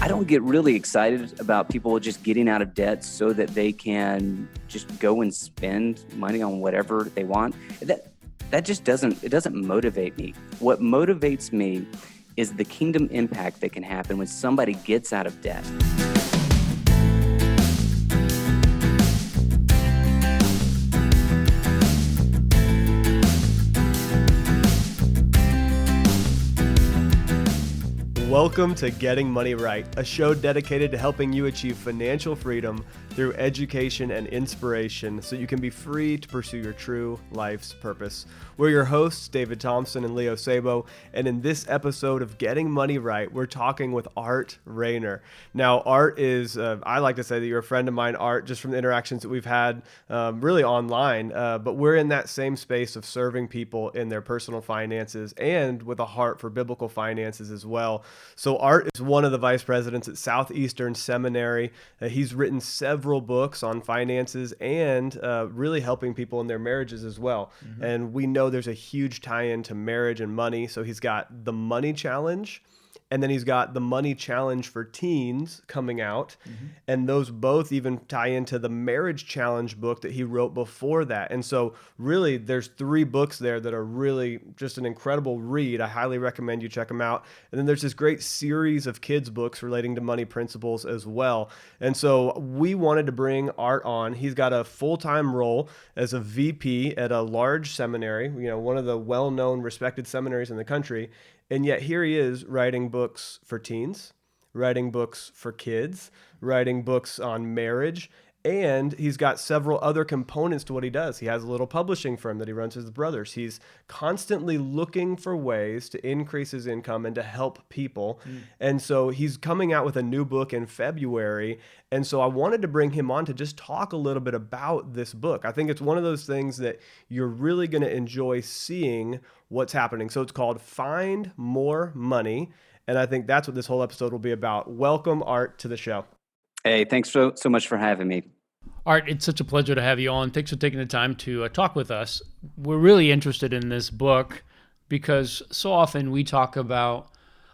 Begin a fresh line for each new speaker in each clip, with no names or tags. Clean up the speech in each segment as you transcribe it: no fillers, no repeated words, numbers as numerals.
I don't get really excited about people just getting out of debt so that they can just go and spend money on whatever they want. That just doesn't motivate me. What motivates me is the kingdom impact that can happen when somebody gets out of debt.
Welcome to Getting Money Right, a show dedicated to helping you achieve financial freedom through education and inspiration so you can be free to pursue your true life's purpose. We're your hosts, David Thompson and Leo Sabo, and in this episode of Getting Money Right, we're talking with Art Rayner. Now, Art is, I like to say that you're a friend of mine, Art, just from the interactions that we've had really online, but we're in that same space of serving people in their personal finances and with a heart for biblical finances as well. So Art is one of the vice presidents at Southeastern Seminary. He's written several books on finances and really helping people in their marriages as well. Mm-hmm. And we know there's a huge tie-in to marriage and money. So he's got the Money Challenge, and then he's got the Money Challenge for Teens coming out. Mm-hmm. And those both even tie into the Marriage Challenge book that he wrote before that. And so really there's 3 books there that are really just an incredible read. I highly recommend you check them out. And then there's this great series of kids books relating to money principles as well. And so we wanted to bring Art on. He's got a full-time role as a VP at a large seminary, one of the well-known respected seminaries in the country. And yet here he is writing books for teens, writing books for kids, writing books on marriage, and he's got several other components to what he does. He has a little publishing firm that he runs with his brothers. He's constantly looking for ways to increase his income and to help people. And so he's coming out with a new book in February. And so I wanted to bring him on to just talk a little bit about this book. I think it's one of those things that you're really going to enjoy seeing what's happening. So it's called Find More Money. And I think that's what this whole episode will be about. Welcome, Art, to the show.
Hey, thanks so much for having me.
Art, it's such a pleasure to have you on. Thanks for taking the time to talk with us. We're really interested in this book because so often we talk about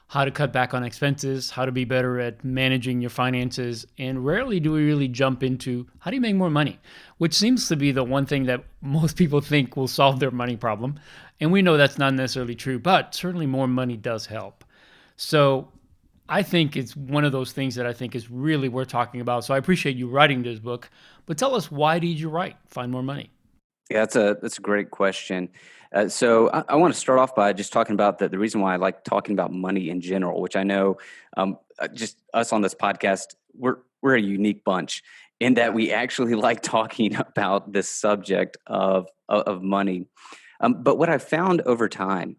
how to cut back on expenses, how to be better at managing your finances, and rarely do we really jump into how do you make more money, which seems to be the one thing that most people think will solve their money problem. And we know that's not necessarily true, but certainly more money does help. So I think it's one of those things that I think is really worth talking about. So I appreciate you writing this book, but tell us, why did you write Find More Money?
Yeah, that's a great question. So I want to start off by just talking about the reason why I like talking about money in general, which I know just us on this podcast, we're a unique bunch in that we actually like talking about this subject of money. But what I've found over time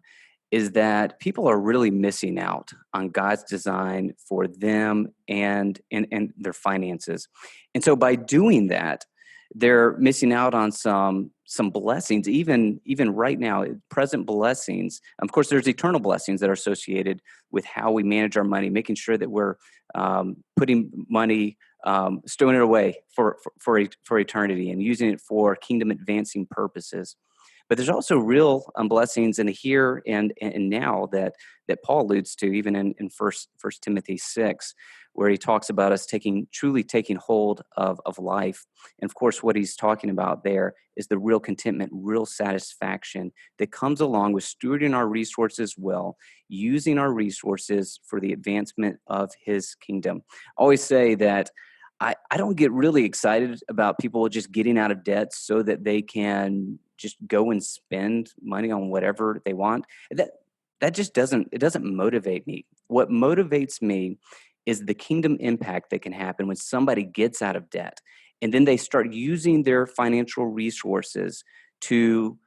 is that people are really missing out on God's design for them and their finances. And so by doing that, they're missing out on some blessings, even right now, present blessings. Of course, there's eternal blessings that are associated with how we manage our money, making sure that we're putting money, stowing it away for eternity and using it for kingdom advancing purposes. But there's also real blessings in the here and now that Paul alludes to, even in First Timothy 6, where he talks about us truly taking hold of life. And of course, what he's talking about there is the real contentment, real satisfaction that comes along with stewarding our resources well, using our resources for the advancement of his kingdom. I always say that I don't get really excited about people just getting out of debt so that they can just go and spend money on whatever they want. That just doesn't motivate me. What motivates me is the kingdom impact that can happen when somebody gets out of debt and then they start using their financial resources to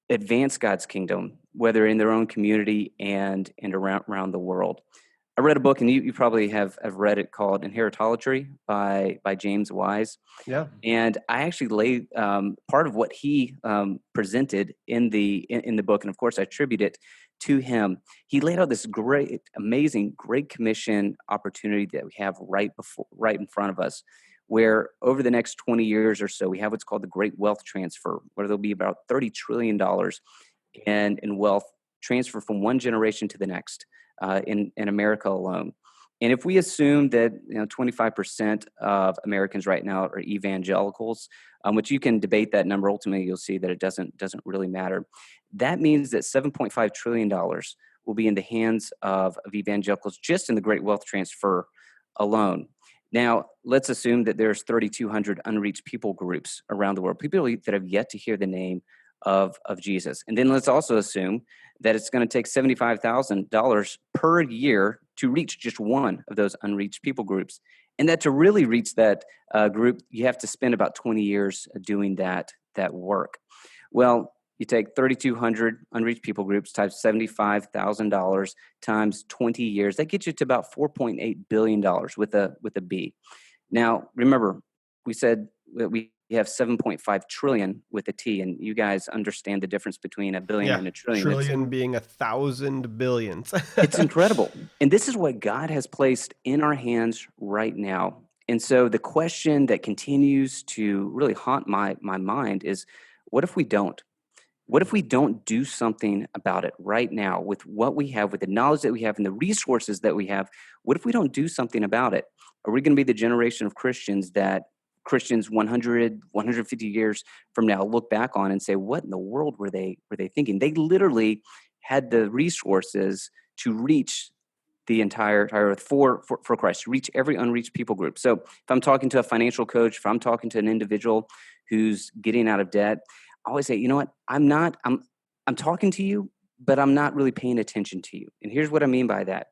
advance God's kingdom, whether in their own community and around the world. I read a book, and you probably have read it, called Inheritology by James Wise.
Yeah.
And I actually laid part of what he presented in the book, and of course I attribute it to him. He laid out this great, amazing, Great Commission opportunity that we have right in front of us, where over the next 20 years or so, we have what's called the Great Wealth Transfer, where there'll be about $30 trillion in wealth transfer from one generation to the next in America alone. And if we assume that 25% of Americans right now are evangelicals, which you can debate that number, ultimately you'll see that it doesn't really matter. That means that $7.5 trillion will be in the hands of evangelicals just in the great wealth transfer alone. Now, let's assume that there's 3,200 unreached people groups around the world, people that have yet to hear the name of Jesus. And then let's also assume that it's going to take $75,000 per year to reach just one of those unreached people groups. And that to really reach that group, you have to spend about 20 years doing that work. Well, you take 3,200 unreached people groups times $75,000 times 20 years. That gets you to about $4.8 billion with a B. Now, remember, we said that we have 7.5 trillion with a T, and you guys understand the difference between a billion and a trillion.
Trillion being 1,000 billions.
It's incredible. And this is what God has placed in our hands right now. And so the question that continues to really haunt my mind is, what if we don't? What if we don't do something about it right now with what we have, with the knowledge that we have and the resources that we have? What if we don't do something about it? Are we going to be the generation of Christians that Christians 100, 150 years from now look back on and say, what in the world were they thinking? They literally had the resources to reach the entire earth for Christ, to reach every unreached people group. So if I'm talking to a financial coach, if I'm talking to an individual who's getting out of debt, I always say, you know what, I'm talking to you, but I'm not really paying attention to you. And here's what I mean by that.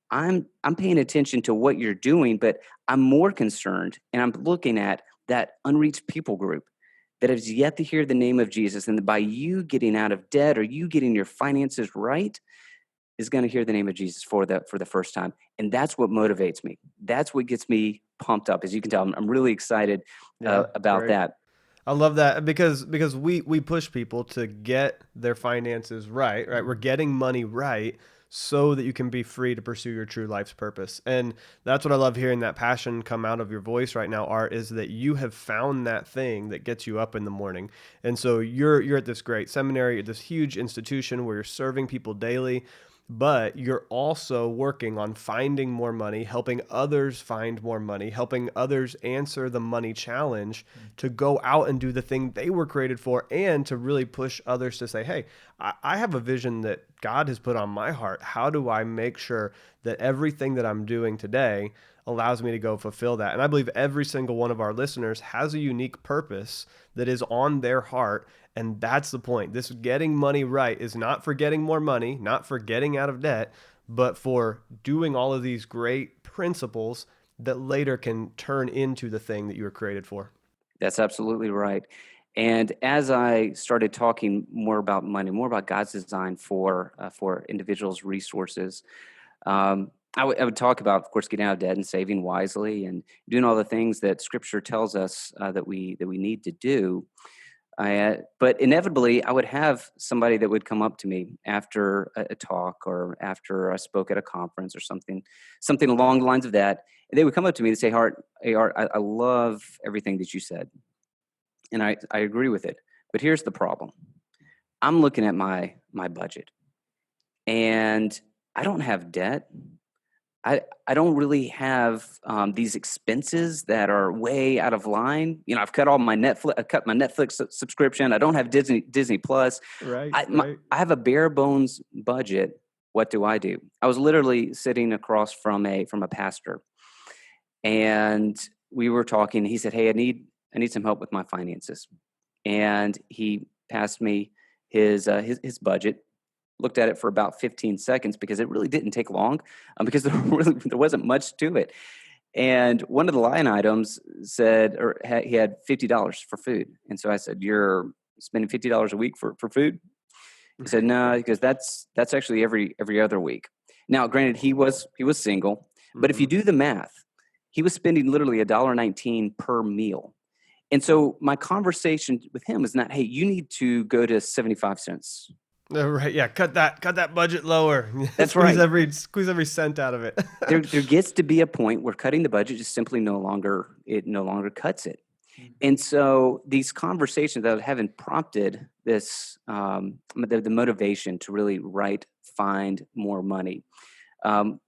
I'm paying attention to what you're doing, but I'm more concerned, and I'm looking at that unreached people group that has yet to hear the name of Jesus. And by you getting out of debt or you getting your finances right, is going to hear the name of Jesus for the first time. And that's what motivates me. That's what gets me pumped up. As you can tell, I'm really excited about
great.
that.
I love that because we push people to get their finances right? We're getting money right so that you can be free to pursue your true life's purpose. And that's what I love hearing that passion come out of your voice right now, Art, is that you have found that thing that gets you up in the morning. And so you're at this great seminary, at this huge institution where you're serving people daily, but you're also working on finding more money, helping others find more money, helping others answer the money challenge to go out and do the thing they were created for, and to really push others to say, hey, I have a vision that God has put on my heart. How do I make sure that everything that I'm doing today allows me to go fulfill that? And I believe every single one of our listeners has a unique purpose that is on their heart. And that's the point. This getting money right is not for getting more money, not for getting out of debt, but for doing all of these great principles that later can turn into the thing that you were created for.
That's absolutely right. And as I started talking more about money, more about God's design for individuals' resources, I would talk about, of course, getting out of debt and saving wisely and doing all the things that Scripture tells us that we need to do. But inevitably, I would have somebody that would come up to me after a talk or after I spoke at a conference or something along the lines of that. And they would come up to me and say, Art, I love everything that you said. And I agree with it. But here's the problem. I'm looking at my budget, and I don't have debt. I don't really have these expenses that are way out of line. I've cut my Netflix subscription. I don't have Disney Plus.
Right.
I have a bare bones budget. What do? I was literally sitting across from a pastor, and we were talking. He said, "Hey, I need some help with my finances," and he passed me his budget. Looked at it for about 15 seconds because it really didn't take long because there wasn't much to it. And one of the line items said, he had $50 for food. And so I said, "You're spending $50 a week for food?" He said, "No, because that's actually every other week." Now, granted, he was single, but if you do the math, he was spending literally $1.19 per meal. And so my conversation with him was not, "Hey, you need to go to 75 cents."
Right. Yeah. Cut that budget lower.
That's right.
Squeeze every cent out of it.
there gets to be a point where cutting the budget just simply no longer cuts it. And so these conversations that I was having prompted this, the motivation to really find more money.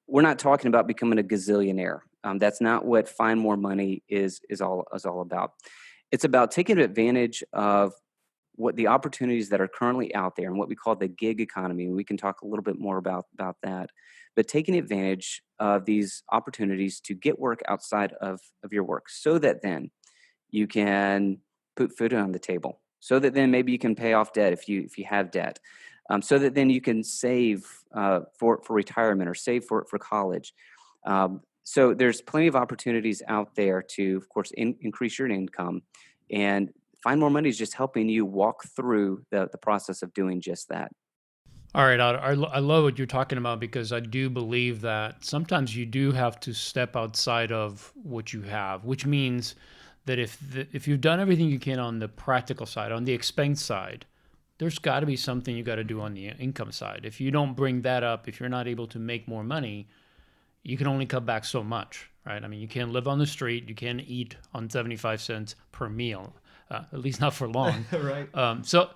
we're not talking about becoming a gazillionaire. That's not what Find More Money is all about. It's about taking advantage of what the opportunities that are currently out there and what we call the gig economy. And we can talk a little bit more about that. But taking advantage of these opportunities to get work outside of your work, so that then you can put food on the table, so that then maybe you can pay off debt if you have debt, so that then you can save for retirement or save for college. So there's plenty of opportunities out there to, of course, increase your income, and Find More Money is just helping you walk through the process of doing just that.
All right, I love what you're talking about, because I do believe that sometimes you do have to step outside of what you have, which means that if you've done everything you can on the practical side, on the expense side, there's got to be something you got to do on the income side. If you don't bring that up, if you're not able to make more money, you can only cut back so much, right? I mean, you can't live on the street, you can't eat on 75 cents per meal. At least not for long.
Right.
So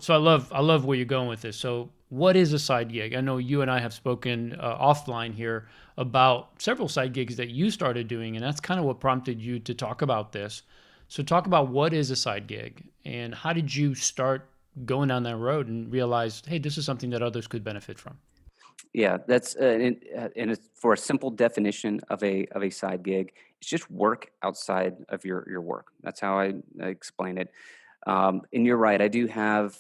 I love where you're going with this. So what is a side gig? I know you and I have spoken offline here about several side gigs that you started doing, and that's kind of what prompted you to talk about this. So talk about what is a side gig, and how did you start going down that road and realize, hey, this is something that others could benefit from?
Yeah, that's and it's for a simple definition of a side gig. It's just work outside of your work. That's how I explain it. And you're right. I do have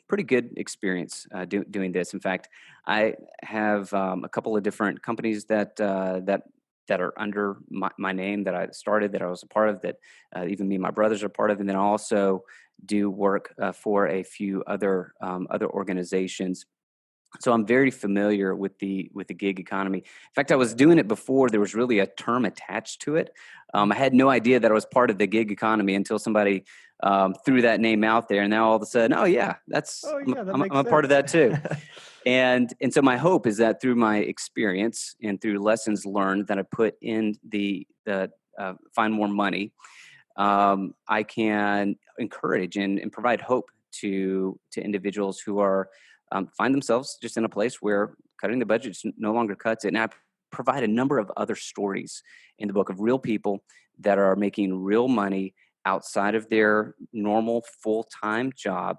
pretty good experience doing this. In fact, I have a couple of different companies that are under my name, that I started, that I was a part of, that even me and my brothers are part of, and then I also do work for a few other organizations. So I'm very familiar with the gig economy. In fact, I was doing it before there was really a term attached to it. I had no idea that I was part of the gig economy until somebody threw that name out there, and now all of a sudden, oh yeah,
Oh yeah, that
I'm
makes
a part of that too.
sense.
And so my hope is that through my experience and through lessons learned that I put in the Find More Money, I can encourage and provide hope to individuals who are find themselves just in a place where cutting the budget no longer cuts it. And I provide a number of other stories in the book of real people that are making real money outside of their normal full-time job,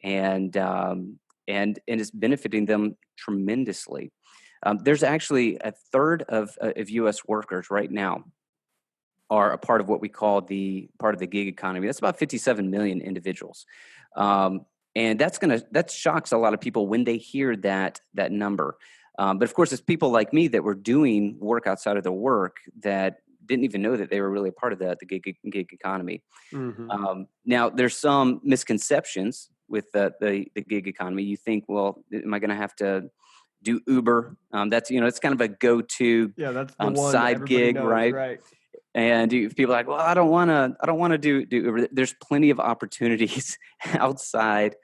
and it's benefiting them tremendously. There's actually a third of U.S. workers right now are a part of what we call the part of the gig economy. That's about 57 million individuals. And that shocks a lot of people when they hear that number. But of course, it's people like me that were doing work outside of their work that didn't even know that they were really a part of the gig economy.
Hmm.
Now, there's some misconceptions with the gig economy. You think, well, am I going to have to do Uber? That's it's kind of a go-to
Yeah, that's the one
side
everybody
gig,
knows,
right?
right?
And people are like, well, I don't want to do Uber. There's plenty of opportunities outside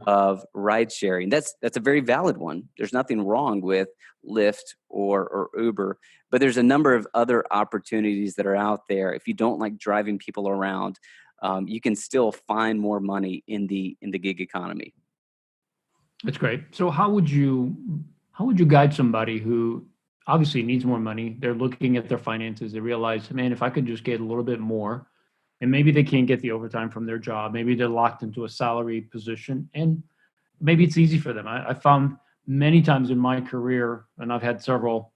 of ride sharing. That's a very valid one. There's nothing wrong with Lyft or Uber, but there's a number of other opportunities that are out there. If you don't like driving people around, you can still find more money in the gig economy.
That's great. So how would you guide somebody who obviously needs more money? They're looking at their finances. They realize, man, if I could just get a little bit more, and maybe they can't get the overtime from their job. Maybe they're locked into a salary position, and maybe it's easy for them. I found many times in my career, and I've had several,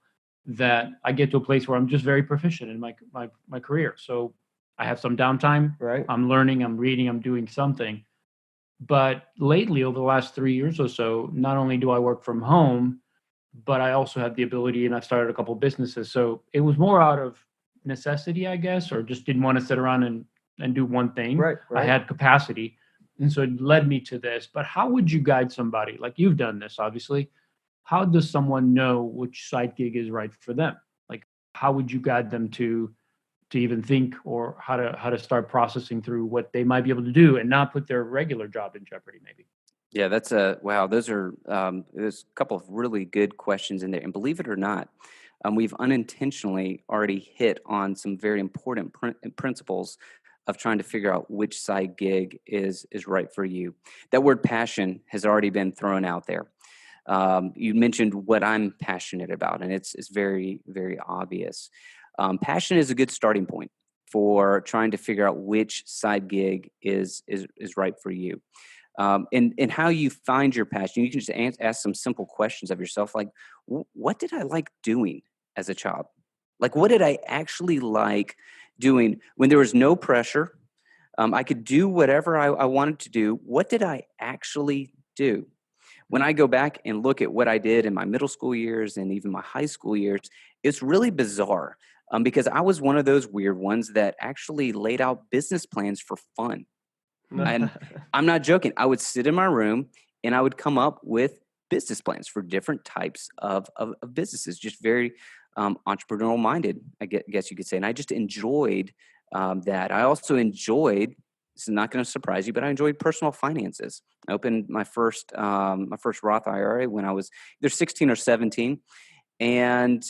that I get to a place where I'm just very proficient in my career. So I have some downtime.
Right.
I'm learning. I'm reading. I'm doing something. But lately, over the last 3 years or so, not only do I work from home, but I also have the ability, and I've started a couple businesses. So it was more out of necessity, I guess, or just didn't want to sit around and do one thing.
Right.
I
Right.
had capacity. And so it led me to this. But how would you guide somebody? Like, you've done this, obviously. How does someone know which side gig is right for them? Like, how would you guide them to even think, or how to start processing through what they might be able to do and not put their regular job in jeopardy, maybe?
Yeah, wow. There's a couple of really good questions in there, and believe it or not, we've unintentionally already hit on some very important principles of trying to figure out which side gig is right for you. That word passion has already been thrown out there. You mentioned what I'm passionate about, and it's very, very obvious. Passion is a good starting point for trying to figure out which side gig is right for you. And how you find your passion. You can just ask some simple questions of yourself, like, what did I like doing as a child? Like, what did I actually like doing when there was no pressure? I could do whatever I wanted to do. What did I actually do? When I go back and look at what I did in my middle school years and even my high school years, it's really bizarre, because I was one of those weird ones that actually laid out business plans for fun. And I'm not joking. I would sit in my room and I would come up with business plans for different types of businesses, just very entrepreneurial minded, I guess you could say. And I just enjoyed that. I also enjoyed, this is not going to surprise you, but I enjoyed personal finances. I opened my first Roth IRA when I was either 16 or 17. And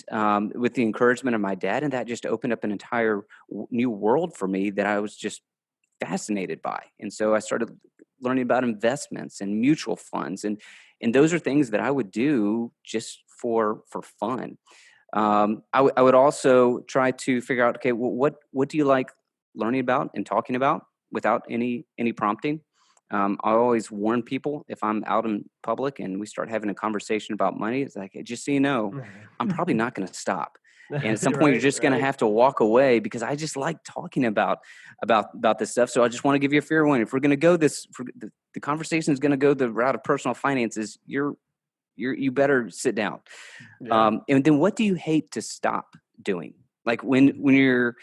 with the encouragement of my dad, and that just opened up an entire new world for me that I was just fascinated by. And so I started learning about investments and mutual funds, and those are things that I would do just for fun. I would also try to figure out, okay, well, what do you like learning about and talking about without any prompting? I always warn people if I'm out in public and we start having a conversation about money, it's like, just so you know, I'm probably not going to stop. And at some point, you're just going to have to walk away, because I just like talking about this stuff. So I just want to give you a fair warning. If we're going to go the conversation is going to go the route of personal finances, you better sit down.
Yeah.
And then what do you hate to stop doing? Like when you're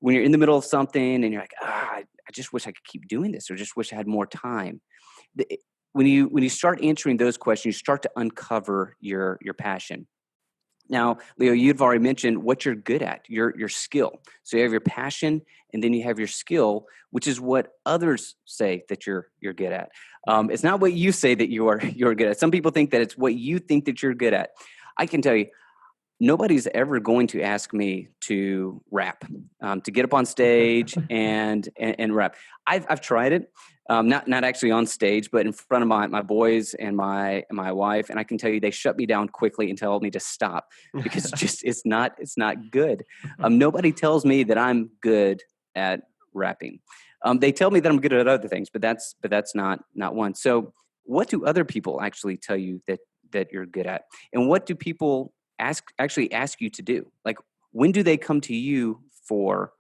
in the middle of something and you're like, I just wish I could keep doing this, or just wish I had more time. When you start answering those questions, you start to uncover your passion. Now, Leo, you've already mentioned what you're good at, your skill. So you have your passion, and then you have your skill, which is what others say that you're good at. It's not what you say that you're good at. Some people think that it's what you think that you're good at. I can tell you, nobody's ever going to ask me to rap, to get up on stage and rap. I've tried it, not actually on stage, but in front of my boys and my wife, and I can tell you they shut me down quickly and tell me to stop, because it's not good. Nobody tells me that I'm good at rapping. They tell me that I'm good at other things, but that's not one. So, what do other people actually tell you that you're good at, and what do people actually ask you to do? Like, when do they come to you for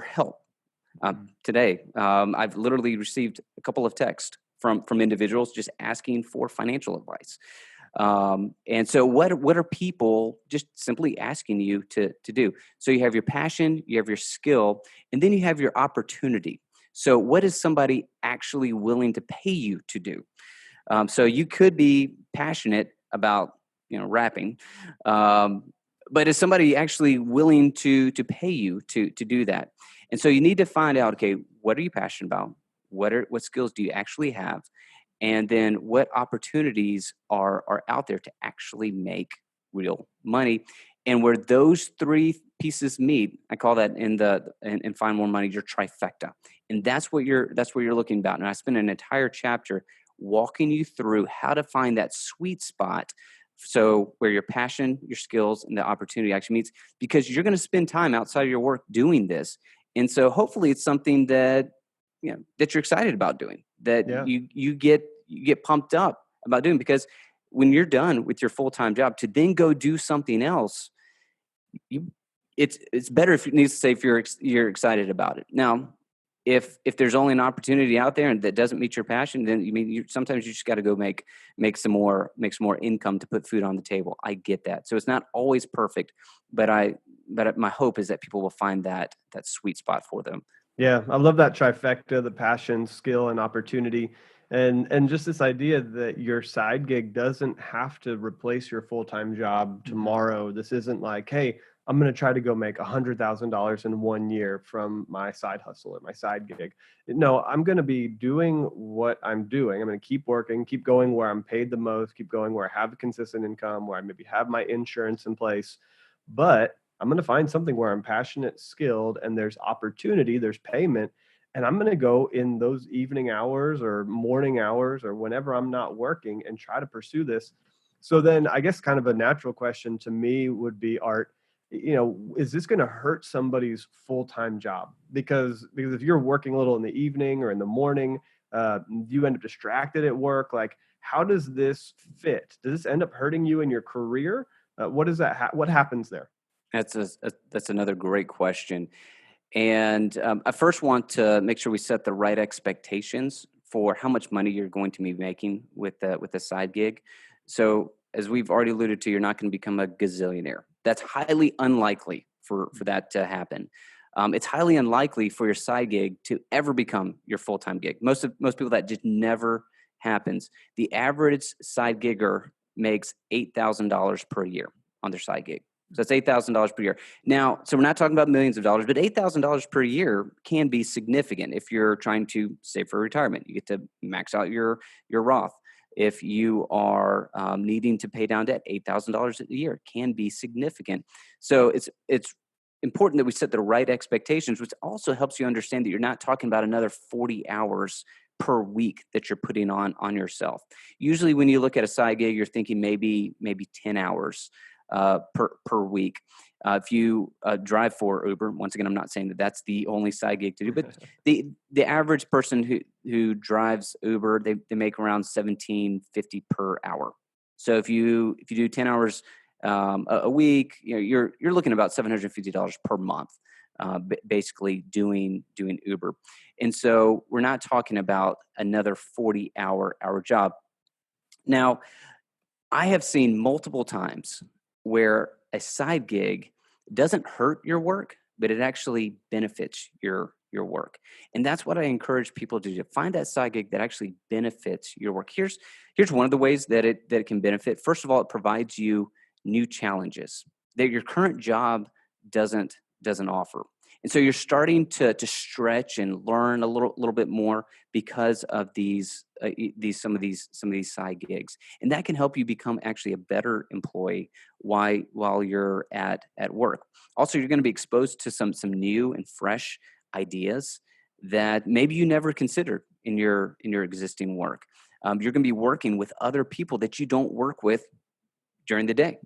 help? Today, I've literally received a couple of texts from individuals just asking for financial advice. And so what are people just simply asking you to do? So you have your passion, you have your skill, and then you have your opportunity. So what is somebody actually willing to pay you to do? So you could be passionate about, rapping, but is somebody actually willing to pay you to do that? And so you need to find out, okay, what are you passionate about? What skills do you actually have? And then what opportunities are out there to actually make real money? And where those three pieces meet, I call that in Find More Money, your trifecta. And that's what you're looking about. And I spent an entire chapter walking you through how to find that sweet spot. So where your passion, your skills, and the opportunity actually meets, because you're going to spend time outside of your work doing this. And so hopefully it's something that that you're excited about doing, that you get pumped up about doing, because when you're done with your full-time job, to then go do something else, it's better if you're excited about it. Now, if there's only an opportunity out there and that doesn't meet your passion, then sometimes you just got to go make some more income to put food on the table. I get that. So it's not always perfect, but my hope is that people will find that sweet spot for them.
Yeah, I love that trifecta: the passion, skill, and opportunity. And just this idea that your side gig doesn't have to replace your full-time job tomorrow. This isn't like, hey, I'm going to try to go make $100,000 in 1 year from my side hustle or my side gig. No, I'm going to be doing what I'm doing. I'm going to keep working, keep going where I'm paid the most, keep going where I have a consistent income, where I maybe have my insurance in place. But I'm going to find something where I'm passionate, skilled, and there's opportunity, there's payment. And I'm going to go in those evening hours or morning hours or whenever I'm not working and try to pursue this. So then I guess kind of a natural question to me would be, Art, is this going to hurt somebody's full-time job? Because if you're working a little in the evening or in the morning, you end up distracted at work. Like, how does this fit? Does this end up hurting you in your career? What does that? What happens there?
That's another great question. And I first want to make sure we set the right expectations for how much money you're going to be making with the side gig. So as we've already alluded to, you're not going to become a gazillionaire. That's highly unlikely for that to happen. It's highly unlikely for your side gig to ever become your full-time gig. Most people, that just never happens. The average side gigger makes $8,000 per year on their side gig. So that's $8,000 per year. Now, so we're not talking about millions of dollars, but $8,000 per year can be significant if you're trying to save for retirement. You get to max out your Roth. If you are needing to pay down debt, $8,000 a year can be significant. So it's important that we set the right expectations, which also helps you understand that you're not talking about another 40 hours per week that you're putting on yourself. Usually when you look at a side gig, you're thinking maybe 10 hours per week. If you drive for Uber, once again, I'm not saying that that's the only side gig to do, but the average person who drives Uber, they make around $17.50 per hour. So if you do 10 hours a week, you're looking at about $750 per month, basically doing Uber. And so we're not talking about another 40-hour job. Now, I have seen multiple times where a side gig doesn't hurt your work, but it actually benefits your work. And that's what I encourage people to do. Find that side gig that actually benefits your work. Here's one of the ways that it can benefit. First of all, it provides you new challenges that your current job doesn't offer. And so you're starting to stretch and learn a little bit more because of some of these side gigs, and that can help you become actually a better employee while you're at work. Also, you're going to be exposed to some new and fresh ideas that maybe you never considered in your existing work. You're going to be working with other people that you don't work with during the day.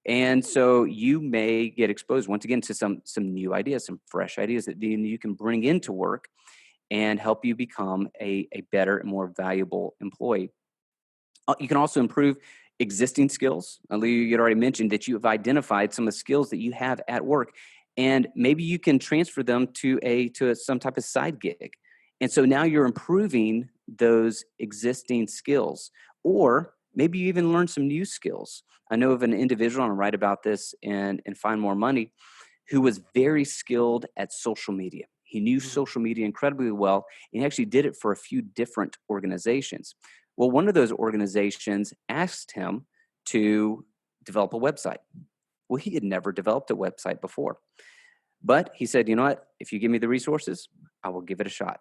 And so you may get exposed once again to some new ideas, some fresh ideas that you can bring into work and help you become a better and more valuable employee. You can also improve existing skills. You had already mentioned that you have identified some of the skills that you have at work, and maybe you can transfer them to some type of side gig. And so now you're improving those existing skills, or maybe you even learn some new skills. I know of an individual, and I write about this in Find More Money, who was very skilled at social media. He knew social media incredibly well, and he actually did it for a few different organizations. Well, one of those organizations asked him to develop a website. Well, he had never developed a website before. But he said, you know what? If you give me the resources, I will give it a shot.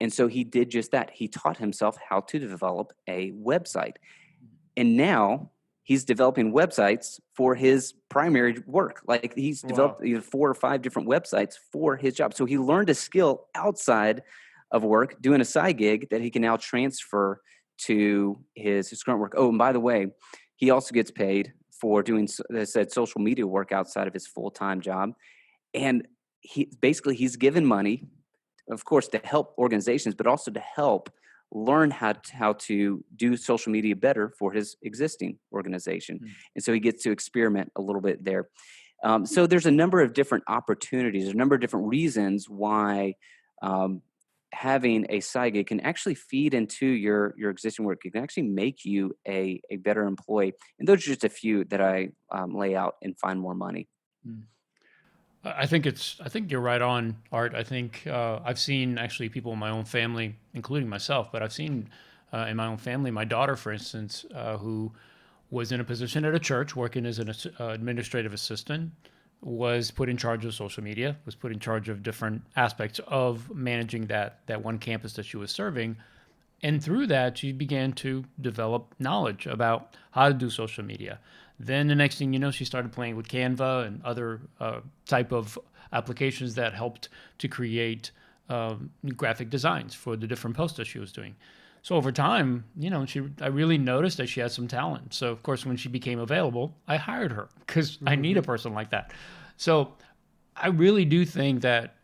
And so he did just that. He taught himself how to develop a website. And now he's developing websites for his primary work. Like he's developed 4 or 5 different websites for his job. So he learned a skill outside of work, doing a side gig that he can now transfer to his current work. Oh, and by the way, he also gets paid for doing, as I said, social media work outside of his full-time job. And he's given money, of course, to help organizations, but also to help learn how to do social media better for his existing organization. And so he gets to experiment a little bit there. So there's a number of different opportunities, a number of different reasons why having a side gig can actually feed into your existing work. It can actually make you a better employee. And those are just a few that I lay out in Find More Money.
I think you're right on, Art. I think I've seen actually people in my own family, including myself, but I've seen in my own family, my daughter, for instance, who was in a position at a church working as an administrative assistant, was put in charge of social media, was put in charge of different aspects of managing that one campus that she was serving. And through that, she began to develop knowledge about how to do social media. Then the next thing you know, she started playing with Canva and other type of applications that helped to create graphic designs for the different posts that she was doing. So over time, I really noticed that she had some talent. So of course, when she became available, I hired her because I need a person like that. So I really do think that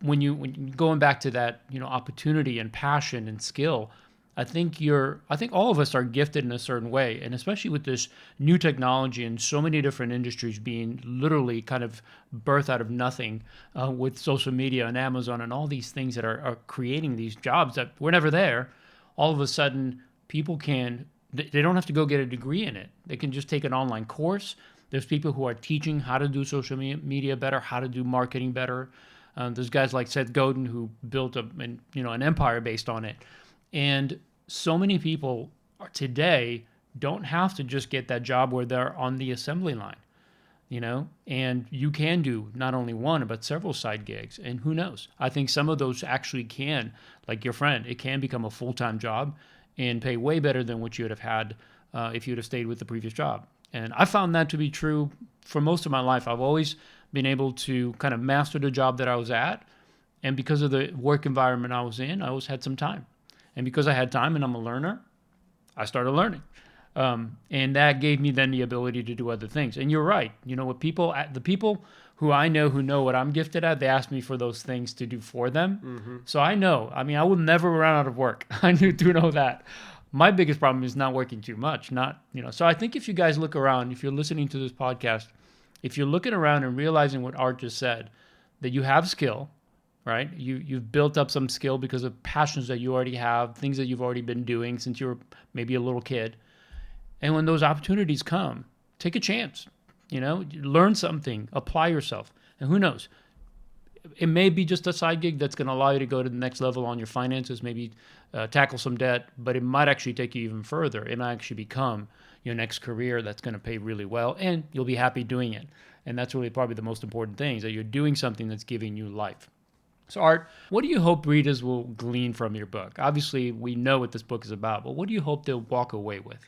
when you going back to that, opportunity and passion and skill, I think all of us are gifted in a certain way, and especially with this new technology and so many different industries being literally kind of birthed out of nothing, with social media and Amazon and all these things that are creating these jobs that were never there. All of a sudden, people they don't have to go get a degree in it. They can just take an online course. There's people who are teaching how to do social media better, how to do marketing better. There's guys like Seth Godin who built an empire based on it. And so many people today don't have to just get that job where they're on the assembly line, and you can do not only one, but several side gigs. And who knows? I think some of those actually can, like your friend, it can become a full-time job and pay way better than what you would have had if you'd have stayed with the previous job. And I found that to be true for most of my life. I've always been able to kind of master the job that I was at. And because of the work environment I was in, I always had some time. And because I had time and I'm a learner, I started learning. And that gave me then the ability to do other things. And you're right. With the people who I know who know what I'm gifted at, they ask me for those things to do for them. Mm-hmm. So I know. I mean, I will never run out of work. I do know that. My biggest problem is not working too much. So I think if you guys look around, if you're listening to this podcast, if you're looking around and realizing what Art just said, that you have skill, right? You've built up some skill because of passions that you already have, things that you've already been doing since you were maybe a little kid. And when those opportunities come, take a chance, learn something, apply yourself. And who knows? It may be just a side gig that's going to allow you to go to the next level on your finances, maybe tackle some debt, but it might actually take you even further. It might actually become your next career that's going to pay really well, and you'll be happy doing it. And that's really probably the most important thing, is that you're doing something that's giving you life. So Art, what do you hope readers will glean from your book? Obviously, we know what this book is about, but what do you hope they'll walk away with?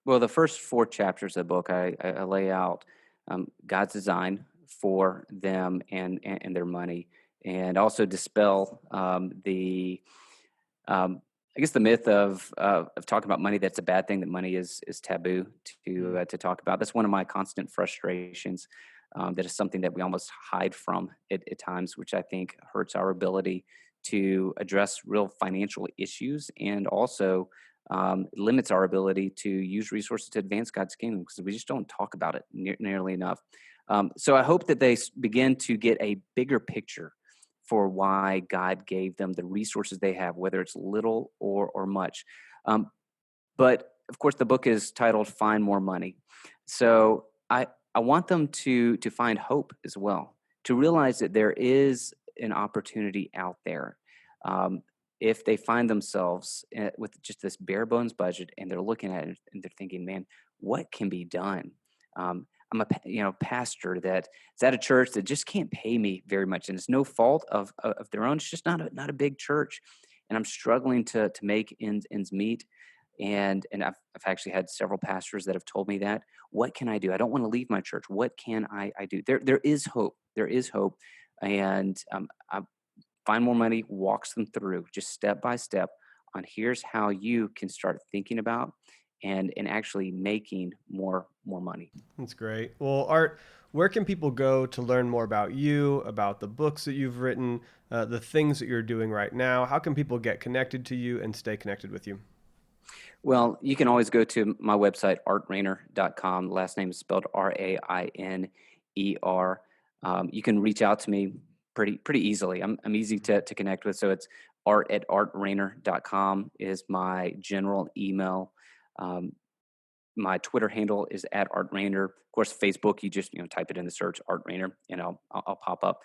Well, the first 4 chapters of the book, I lay out God's design for them and their money, and also dispel I guess the myth of talking about money, that's a bad thing, that money is taboo to talk about. That's one of my constant frustrations. That is something that we almost hide from at times, which I think hurts our ability to address real financial issues, and also limits our ability to use resources to advance God's kingdom, because we just don't talk about it nearly enough. So I hope that they begin to get a bigger picture for why God gave them the resources they have, whether it's little or much. But of course, the book is titled "Find More Money," so I want them to find hope as well, to realize that there is an opportunity out there. If they find themselves with just this bare bones budget, and they're looking at it and they're thinking, "Man, what can be done?" I'm a pastor that is at a church that just can't pay me very much, and it's no fault of their own. It's just not a big church, and I'm struggling to make ends meet. And I've actually had several pastors that have told me that. What can I do? I don't want to leave my church. What can I do? There is hope. There is hope, and I Find More Money walks them through, just step by step, on here's how you can start thinking about and actually making more money.
That's great. Well, Art, where can people go to learn more about you, about the books that you've written, the things that you're doing right now? How can people get connected to you and stay connected with you?
Well, you can always go to my website, artrainer.com. Last name is spelled Rainer. You can reach out to me pretty easily. I'm easy to connect with. So it's art@artrainer.com is my general email. My Twitter handle is @artrainer. Of course, Facebook, you just type it in the search, Art Rainer, and I'll pop up.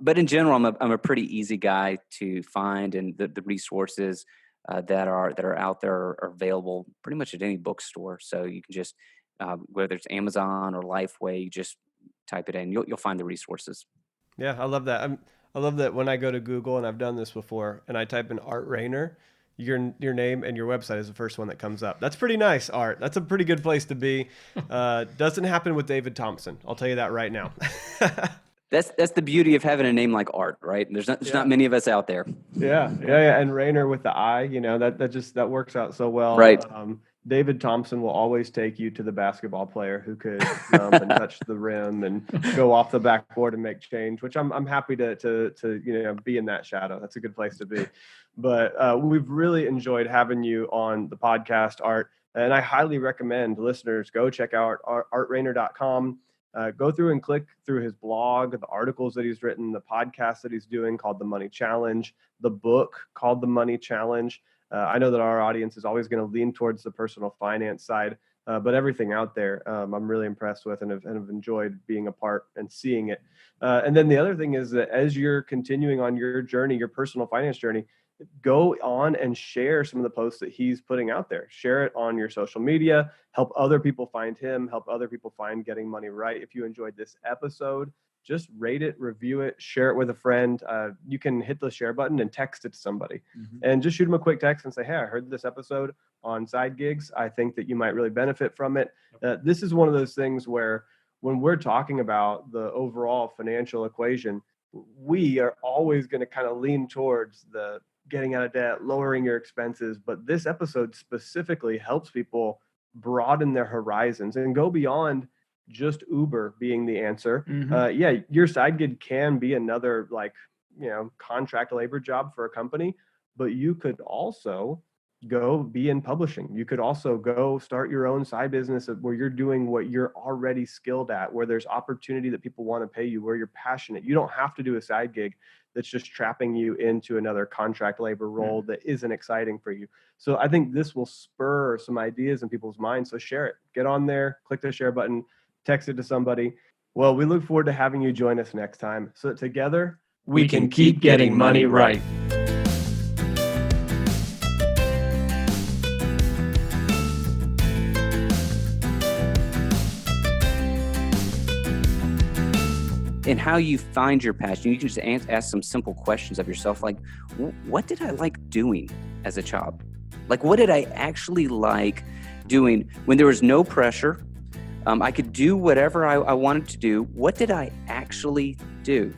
But in general, I'm a pretty easy guy to find, and the resources that are out there are available pretty much at any bookstore. So you can just whether it's Amazon or Lifeway, you just type it in. You'll find the resources.
Yeah, I love that. I love that when I go to Google, and I've done this before, and I type in Art Rainer, your name and your website is the first one that comes up. That's pretty nice, Art. That's a pretty good place to be. Doesn't happen with David Thompson. I'll tell you that right now.
That's the beauty of having a name like Art, right? There's not many of us out there.
Yeah. And Rayner with the I, that works out so well.
Right.
David Thompson will always take you to the basketball player who could jump and touch the rim and go off the backboard and make change, which I'm happy to be in that shadow. That's a good place to be. But we've really enjoyed having you on the podcast, Art, and I highly recommend listeners go check out artrayner.com. Go through and click through his blog, the articles that he's written, the podcast that he's doing called The Money Challenge, the book called The Money Challenge. I know that our audience is always going to lean towards the personal finance side, but everything out there, I'm really impressed with and have enjoyed being a part and seeing it. And then the other thing is that as you're continuing on your journey, your personal finance journey, go on and share some of the posts that he's putting out there. Share it on your social media, help other people find him, help other people find Getting Money Right. If you enjoyed this episode, just rate it, review it, share it with a friend. You can hit the share button and text it to somebody and just shoot them a quick text and say, hey, I heard this episode on Side Gigs. I think that you might really benefit from it. This is one of those things where when we're talking about the overall financial equation, we are always going to kind of lean towards the getting out of debt, lowering your expenses. But this episode specifically helps people broaden their horizons and go beyond just Uber being the answer. Your side gig can be another contract labor job for a company, but you could also go be in publishing. You could also go start your own side business where you're doing what you're already skilled at, where there's opportunity that people want to pay you, where you're passionate. You don't have to do a side gig that's just trapping you into another contract labor role that isn't exciting for you. So I think this will spur some ideas in people's minds. So share it, get on there, click the share button, text it to somebody. Well, we look forward to having you join us next time so that together we can keep getting money right.
And how you find your passion. You can just ask some simple questions of yourself, like, what did I like doing as a child? Like, what did I actually like doing when there was no pressure? I could do whatever I wanted to do. What did I actually do?